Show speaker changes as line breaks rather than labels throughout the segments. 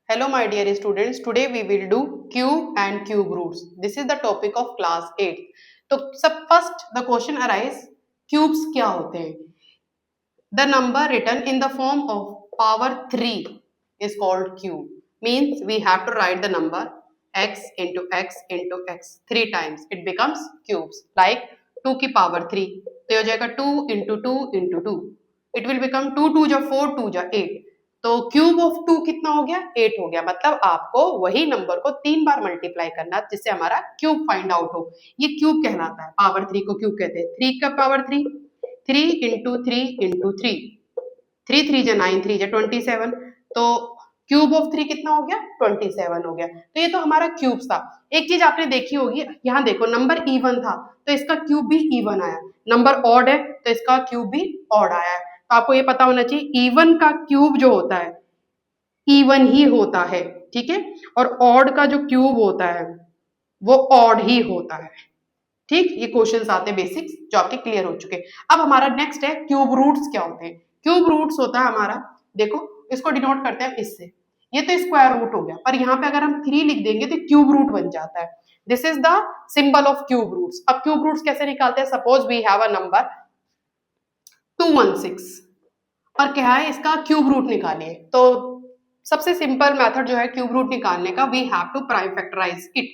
Hello my dear students, today we will do cube and cube roots. This is the topic of class 8. तो सब first the question arise, cubes क्या होते हैं? The number written in the form of power 3 is called cube. Means we have to write the number x into x into x 3 times. It becomes cubes. Like 2 की power 3 तो हो जाएगा 2 into 2 into 2. It will become 2 2 जा 4 2 जा 8. तो cube of 2 कितना हो गया? 8 हो गया। मतलब आपको वही नंबर को 3 बार मल्टीप्लाई करना जिससे हमारा क्यूब फाइंड आउट हो। ये क्यूब कहलाता है। पावर 3 को क्यूब कहते हैं। 3 का पावर 3 3 इंटू 3 इंटू 3 3 3 जा 9 3 जा 27 तो क्यूब ऑफ 3 कितना हो गया? 27 हो गया। तो ये तो हमारा क्यूब था। एक चीज आपने देखी होगी, यहाँ देखो नंबर इवन था तो इसका क्यूब भी इवन आया। नंबर ऑड है तो इसका क्यूब भी ऑड आया है। तो आपको ये पता होना चाहिए इवन का क्यूब जो होता है इवन ही होता है, ठीक है, और ऑड का जो क्यूब होता है वो ऑड ही होता है। ठीक, ये क्वेश्चंस आते हैं बेसिक्स जो आपके क्लियर हो चुके। अब हमारा नेक्स्ट है क्यूब रूट्स क्या होते हैं। क्यूब रूट्स होता है हमारा, देखो इसको डिनोट करते हैं इससे। ये तो स्क्वायर रूट हो गया, पर यहाँ पे अगर हम 3 लिख देंगे तो क्यूब रूट बन जाता है। This is the symbol of cube roots. अब क्यूब रूट्स कैसे निकालते हैं? Suppose we have a number 216 और क्या है इसका क्यूब रूट निकालिए। तो सबसे सिंपल मेथड जो है क्यूब रूट निकालने का, we have to prime factorise it.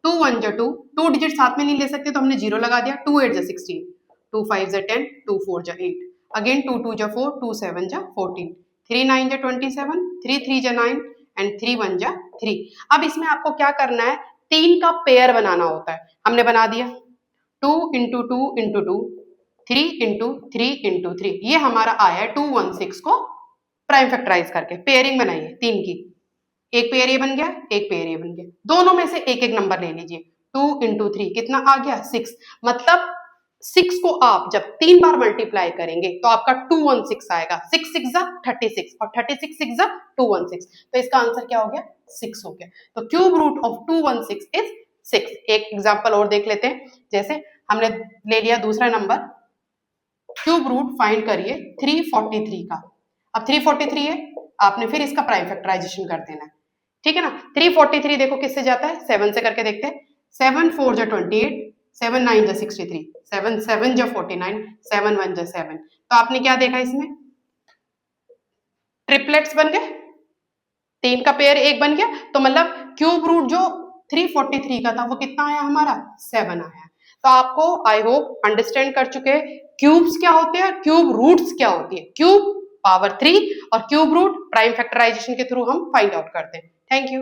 2 1 जा 2, 2 डिजिट साथ में नहीं ले सकते तो हमने 0 लगा दिया। 2 8 जा 16, 2 5 जा 10, 2 4 जा 8, अगेन 2 2 जा 4, 2 7 जा 14, 3 9 जा 27, 3 3 जा 9 एंड 3 1 जा 3। अब इसमें आपको क्या करना है? 3 का पेयर बनाना होता है। हमने बना दिया 2 इंटू 2 इंटू 2, 3 इंटू 3 इंटू 3। ये हमारा आया है 216 को प्राइम फैक्टराइज करके पेयरिंग बनाइए 3 की। एक पेयर ये बन गया, एक पेयर ये बन गया। दोनों में से एक एक नंबर ले लीजिए। 2 इंटू 3 कितना आ गया? 6। मतलब 6 को आप जब 3 बार मल्टीप्लाई करेंगे तो आपका 216 आएगा। 6 6 जा 36 और 36 6 जा 216। तो इसका आंसर क्या हो गया? 6 हो गया। तो क्यूब रूट ऑफ 216 इज 6। एक एग्जांपल और देख लेते हैं। जैसे हमने ले लिया दूसरा नंबर, क्यूब रूट फाइंड करिए 343 का। अब 343 है, आपने फिर इसका प्राइम फैक्टराइजेशन कर देना है, ठीक है ना। 343 देखो किससे जाता है? 7 से करके देखते हैं। 7 4 जा 28, 7 9 जा 63, 7 7 जा 49, 7 1 जा 7। तो आपने क्या देखा इसमें? ट्रिपलेट्स बन गए, 3 का पेयर एक बन गया। तो मतलब क्यूब रूट जो 343 का था वो कितना आया हमारा? 7 आया। तो आपको आई होप अंडरस्टैंड कर चुके हैं क्यूब्स क्या होते हैं, क्यूब रूट्स क्या होती है। क्यूब पावर 3 और क्यूब रूट प्राइम फैक्टराइजेशन के थ्रू हम फाइंड आउट करते हैं। Thank you.